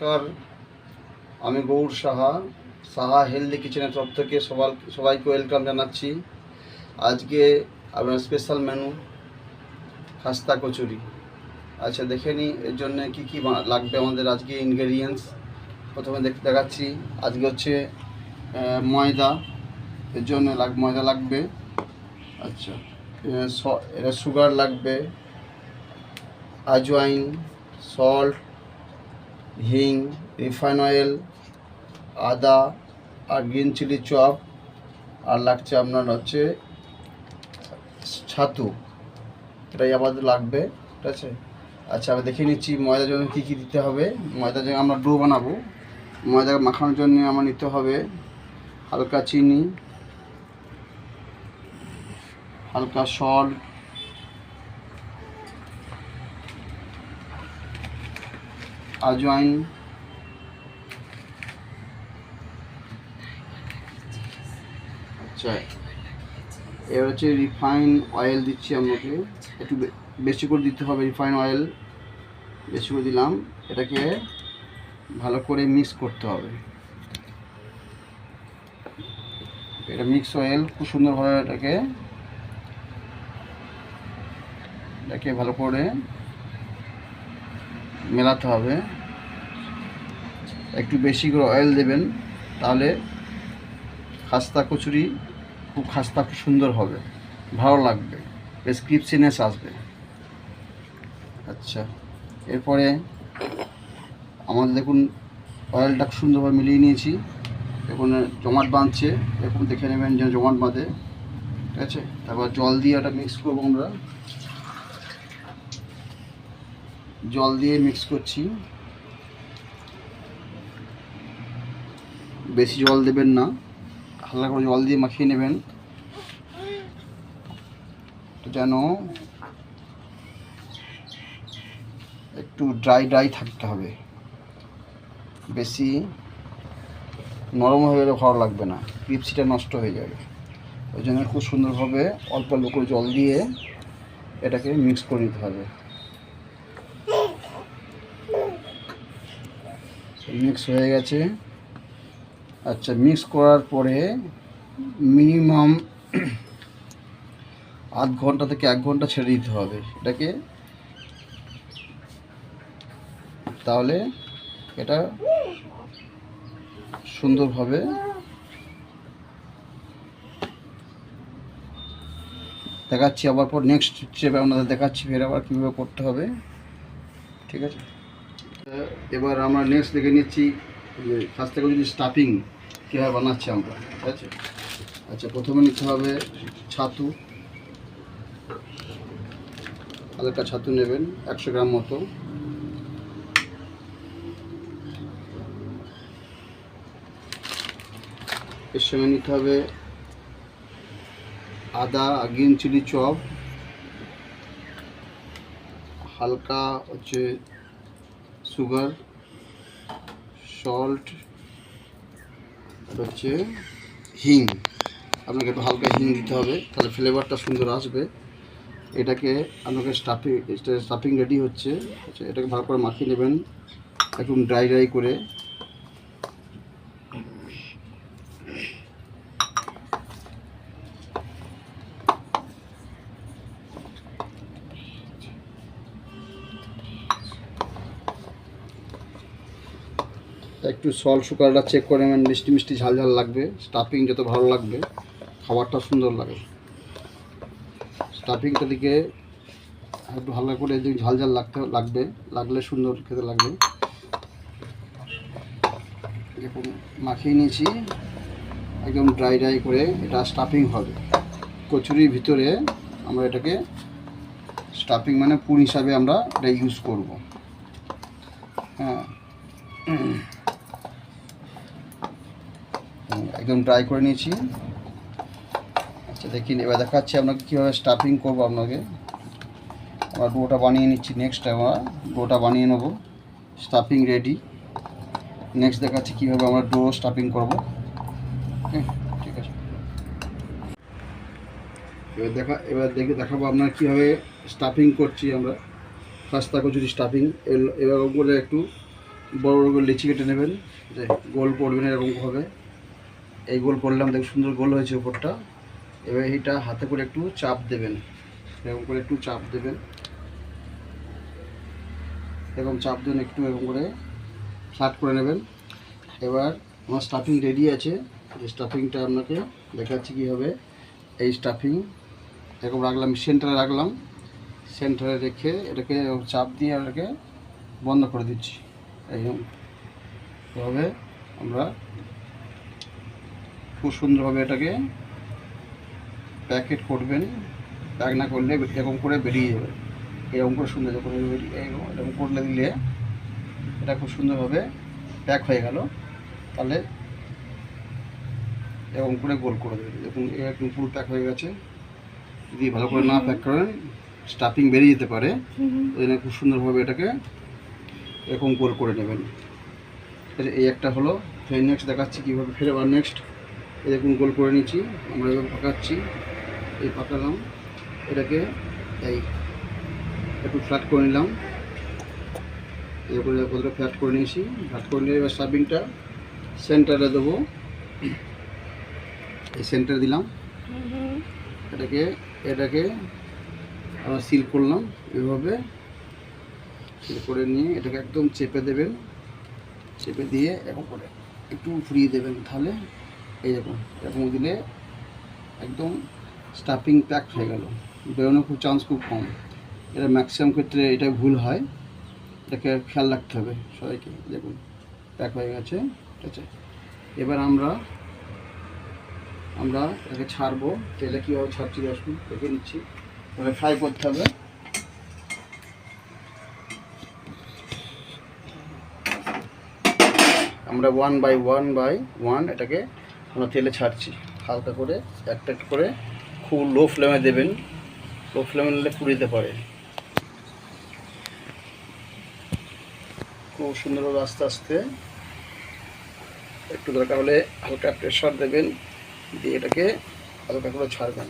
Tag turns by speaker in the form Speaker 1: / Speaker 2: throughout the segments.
Speaker 1: নমস্কার, আমি গৌর সাহা। সাহা হেলদি কিচেনের তরফ থেকে সবাইকে ওয়েলকাম জানাচ্ছি। আজকে আপনার স্পেশাল মেনু খাস্তা কচুরি। আচ্ছা, দেখে নিই এর জন্য কী কী লাগবে আমাদের আজকে ইনগ্রেডিয়েন্টস। প্রথমে দেখাচ্ছি। আজকে হচ্ছে ময়দা, এর জন্য ময়দা লাগবে। আচ্ছা, এটা সুগার লাগবে, আজওয়াইন, সল্ট, হিং, রিফাইন অয়েল, আদা আর গ্রিন চিলি চপ, আর লাগছে আপনার হচ্ছে ছাতু। এটাই আমাদের লাগবে, ঠিক আছে। আচ্ছা, আমি দেখে নিচ্ছি ময়দার জন্য কী কী দিতে হবে। ময়দা যে আমরা ডো বানাবো, ময়দা মাখানোর জন্য আমার নিতে হবে হালকা চিনি, হালকা সল্ট, আজওয়াইন, আচ্ছা এবার হচ্ছে রিফাইন অয়েল দিচ্ছি আপনাকে। একটু বেশি করে দিতে হবে রিফাইন অয়েল, বেশি করে দিলাম। এটাকে ভালো করে মিক্স করতে হবে। এটা মিক্স অয়েল খুব সুন্দরভাবে এটাকে ভালো করে মেলাতে হবে। একটু বেশি করে অয়েল দেবেন, তাহলে খাস্তা কচুরি খুব সুন্দর হবে, ভালো লাগবে, বেশ ক্রিপসিনেস আসবে। আচ্ছা, এরপরে আমাদের দেখুন অয়েলটা সুন্দরভাবে মিলিয়ে নিয়েছি। দেখুন জমাট বাঁধছে, এরকম দেখে নেবেন যেন জমাট বাঁধে, ঠিক আছে। তারপর জল দিয়ে এটা মিক্স করবো আমরা। জল দিয়ে মিক্স করছি, বেশি জল দেবেন না, হালকা করে জল দিয়ে মাখিয়ে নেবেন যেন একটু ড্রাই থাকতে হবে। বেশি নরম হয়ে গেলে ভালো লাগবে না, ক্রিপসিটা নষ্ট হয়ে যাবে। ওই জন্য খুব সুন্দরভাবে অল্প অল্প করে জল দিয়ে এটাকে মিক্স করে নিতে হবে। মিক্স হয়ে গেছে। আচ্ছা, মিক্স করার পরে মিনিমাম আধ ঘন্টা থেকে 1 ঘন্টা ছেড়ে দিতে হবে এটাকে, তাহলে এটা সুন্দরভাবে দেখাচ্ছি। আবার পর নেক্সট স্টেপে আপনাদের দেখাচ্ছি ফের আবার কীভাবে করতে হবে, ঠিক আছে। এবার আমরা নেক্সট দেখে নিচ্ছি যে খাস্তা কচুরি স্টাফিং কীভাবে বানাচ্ছি আমরা, ঠিক আছে। আচ্ছা, প্রথমে নিতে হবে ছাতু। হালকা ছাতু নেবেন 100 গ্রাম মতো। এর সঙ্গে নিতে হবে আদা, গ্রিন চিলি চপ, হালকা হচ্ছে সুগার, সল্ট, হচ্ছে হিং। আপনাকে একটু হালকা হিং দিতে হবে, তাহলে ফ্লেভারটা সুন্দর আসবে। এটাকে আপনাকে স্টাফিং রেডি হচ্ছে। আচ্ছা, এটাকে ভালো করে মাখিয়ে নেবেন একদম ড্রাই করে। একটু সল্ট সুগারটা চেক করে নেবেন, মিষ্টি ঝাল লাগবে। স্টাফিং যত ভালো লাগবে খাবারটা সুন্দর লাগে। স্টাফিংটা দিকে একটু হালকা করে ঝাল লাগলে সুন্দর খেতে লাগবে। দেখুন মাখিয়ে নিয়েছি একদম ড্রাই করে। এটা স্টাফিং হবে কচুরির ভিতরে। আমরা এটাকে স্টাফিং মানে পুর হিসাবে আমরা এটা ইউজ করব। হ্যাঁ, একদম ড্রাই করে নিয়েছি। আচ্ছা, দেখি এবার দেখাচ্ছি আপনাকে কীভাবে স্টাফিং করবো। আপনাকে আমরা ডোটা বানিয়ে নিচ্ছি। নেক্সট আমরা ডোটা বানিয়ে নেব। Stuffing ready. নেক্সট দেখাচ্ছি কীভাবে আমরা ডো স্টাফিং করবো। ওকে, ঠিক আছে। এবার দেখাবো আপনার কীভাবে স্টাফিং করছি আমরা খাস্তা কচুরি স্টাফিং। এবার করে একটু বড় বড় করে লিচি কেটে নেবেন, যে গোল করবেন এরকম হবে। এই গোল করলাম, দেখুন সুন্দর গোল হয়েছে উপরটা। এবার এইটা হাতে করে একটু চাপ দেবেন, এরকম করে একটু চাপ দেবেন, এরকম চাপ দেন একটু, এরকম করে ফ্ল্যাট করে নেবেন। এবার আমার স্টাফিং রেডি আছে, যে স্টাফিংটা আপনাকে দেখাচ্ছি কীভাবে। এই স্টাফিং এরকম রাখলাম, সেন্টারে রাখলাম, সেন্টারে রেখে এটাকে চাপ দিয়ে এটাকে বন্ধ করে দিচ্ছি। এইভাবে আমরা খুব সুন্দরভাবে এটাকে প্যাকেট করবেন। প্যাক না করলে এরকম করে বেরিয়ে যাবে, এরকম করে সুন্দর যখন এরকম করলে দিলে এটা খুব সুন্দরভাবে প্যাক হয়ে গেল। তাহলে এরকম করে গোল করে দেবেন, দেখুন এরকম পুরো প্যাক হয়ে গেছে। যদি ভালো করে না প্যাক করেন স্টাফিং বেরিয়ে যেতে পারে, ওই জন্য খুব সুন্দরভাবে এটাকে এরকম গোল করে নেবেন। এই একটা হলো, ফের নেক্সট দেখাচ্ছি কীভাবে। ফের আবার নেক্সট এরকম গোল করে নিচ্ছি, আমরা এবার পাকাচ্ছি। এই পাকালাম, এটাকে এই একটু ফ্ল্যাট করে নিলাম, এরকম কতটা ফ্ল্যাট করে নিয়েছি। ফ্ল্যাট করে নিয়ে এবার স্টাফিংটা সেন্টারে দেবো, এই সেন্টারে দিলাম। এটাকে আমরা সিল করলাম, এইভাবে সিল করে নিয়ে এটাকে একদম চেপে দেবেন, চেপে দিয়ে এরকম করে একটু ফুরিয়ে দেবেন। তাহলে এরকম দিলে একদম স্টাফিং প্যাক হয়ে গেল, বেরোনোর খুব চান্স খুব কম। এটা ম্যাক্সিমাম ক্ষেত্রে এটা ভুল হয়, এটাকে খেয়াল রাখতে হবে সবাইকে। দেখুন প্যাক হয়ে গেছে, ঠিক আছে। এবার আমরা এটাকে ছাড়বো। তেলে কীভাবে ছাড়ছি আসুন দেখে নিচ্ছি। এবার ফ্রাই করতে হবে। আমরা ওয়ান বাই ওয়ান এটাকে আমরা তেলে ছাড়ছি, হালকা করে একটা করে। খুব লো ফ্লেমে দেবেন, লো ফ্লেমে নিলে পুড়ে পারে। খুব সুন্দরভাবে আস্তে আস্তে একটু দরকার হলে হালকা প্রেশার দেবেন, দিয়ে এটাকে হালকা করে ছাড়বেন।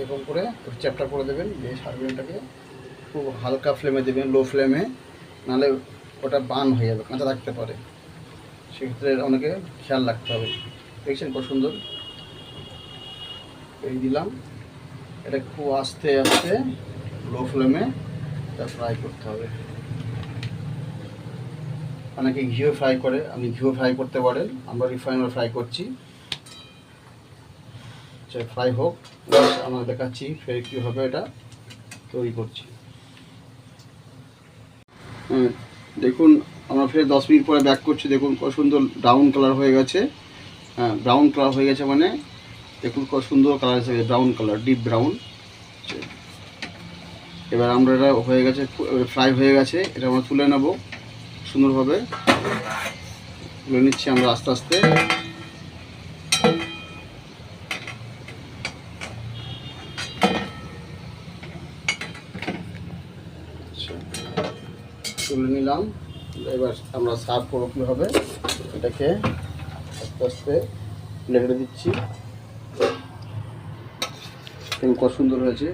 Speaker 1: এরকম করে চ্যাপটা করে দেবেন, দিয়ে ছাড়বেন। এটাকে খুব হালকা ফ্লেমে দেবেন, লো ফ্লেমে, নাহলে ওটা বার্ন হয়ে যাবে, কাঁচা থাকতে পারে। সেক্ষেত্রে অনেকে খেয়াল রাখতে হবে। দেখছেন কত সুন্দর এই দিলাম। এটা খুব আস্তে আস্তে লো ফ্লেমে এটা ফ্রাই করতে হবে। অনেকে ঘিও ফ্রাই করে, আপনি ঘিও ফ্রাই করতে পারেন, আমরা রিফাইন অয়েল ফ্রাই করছি। ফ্রাই হোক, আমরা দেখাচ্ছি ফের কীভাবে এটা তৈরি করছি। দেখুন আমরা ফের 10 মিনিট পরে ব্যাক করছি। দেখুন কত সুন্দর ব্রাউন কালার হয়ে গেছে। হ্যাঁ, ব্রাউন কালার হয়ে গেছে, মানে দেখুন কত সুন্দর কালার এসে ব্রাউন কালার, ডিপ ব্রাউন। এবার আমরা এটা হয়ে গেছে, ফ্রাই হয়ে গেছে, এটা আমরা তুলে নেব সুন্দরভাবে। তুলে নিচ্ছি আমরা আস্তে আস্তে। তুলে নিলাম। এবার আমরা সার্ভ করবো কীভাবে, এটাকে আস্তে আস্তে প্লেটে দিচ্ছি। কত সুন্দর হয়েছে।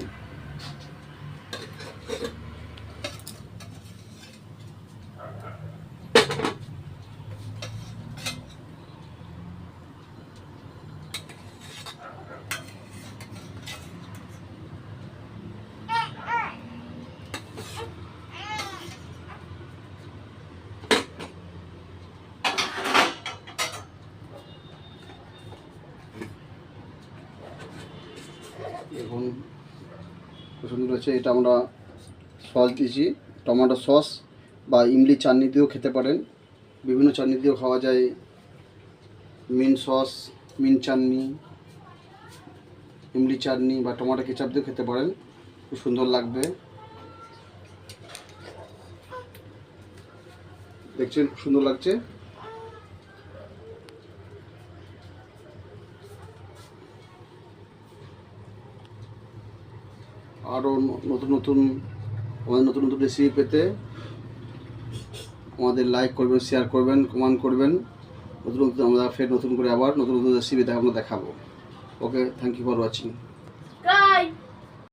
Speaker 1: এখন খুব সুন্দর হচ্ছে। এটা আমরা সস দিয়েছি, টমেটো সস বা ইমলি চাটনি দিয়েও খেতে পারেন, বিভিন্ন চাটনি দিয়েও খাওয়া যায়। মিন্ট সস, মিন্ট চাটনি, ইমলি চাটনি বা টমেটো কেচাপ দিয়েও খেতে পারেন, খুব সুন্দর লাগবে। দেখছেন খুব সুন্দর লাগছে। আরও নতুন নতুন রেসিপি পেতে আমাদের লাইক করবেন, শেয়ার করবেন, কমেন্ট করবেন। আমরা ফের নতুন করে আবার নতুন রেসিপি আমরা দেখাবো। ওকে, থ্যাংক ইউ ফর ওয়াচিং।